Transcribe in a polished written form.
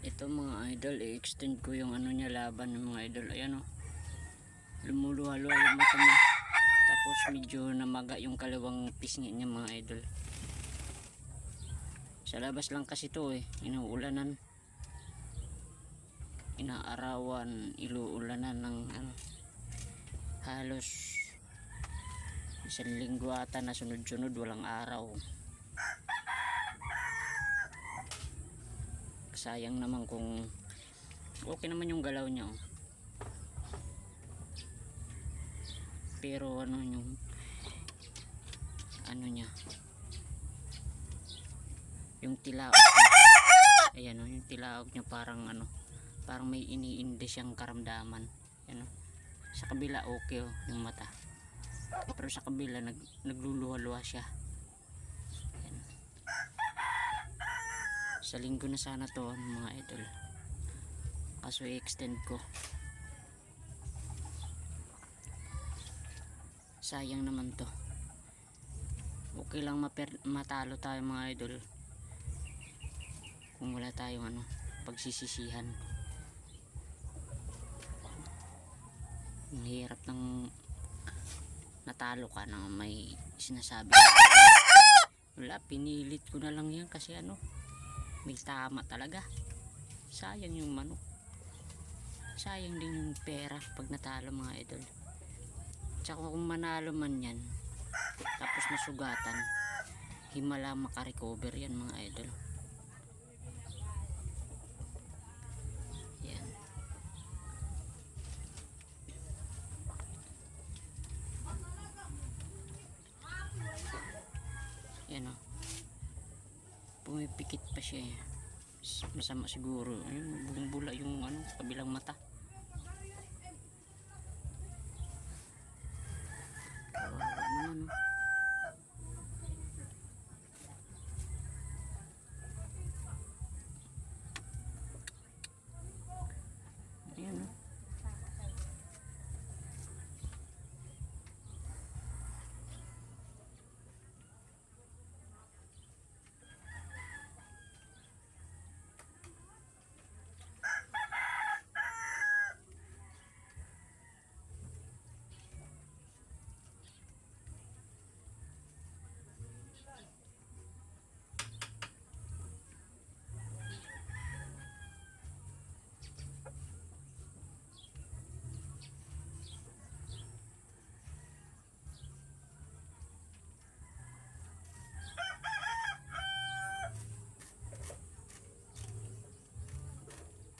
Ito mga idol, i-extend ko yung ano niya laban ng mga idol. Ayan o, lumuluha-luha yung mata niya. Tapos medyo namaga yung kalawang pisngi niya mga idol. Sa labas lang kasi to inuulanan, inaarawan, iluulanan ng ano, halos isang linggo ata na sunod-sunod walang araw. Sayang naman kung okay naman yung galaw niya pero ano yung ano niya, yung tilaok niya, ayan yung tilaok niya parang ano, parang may iniinde siyang karamdaman. Ayan sa kabila okay yung mata, pero sa kabila nagluluha-luha siya. Sa linggo na sana to mga idol, kaso i-extend ko, sayang naman to. Okay lang matalo tayo mga idol kung wala tayong ano, pagsisisihan. Ang hirap ng natalo ka na may sinasabi. Wala, pinilit ko na lang yan kasi ano, may tama talaga. Sayang yung manok, sayang din yung pera pag natalo mga idol. Tsaka kung manalo man yan tapos nasugatan, himala makarecover yan mga idol. Yan, yan o, pumipikit pa siya masama siguro. Ayun, buong bula yung ano, kabilang mata.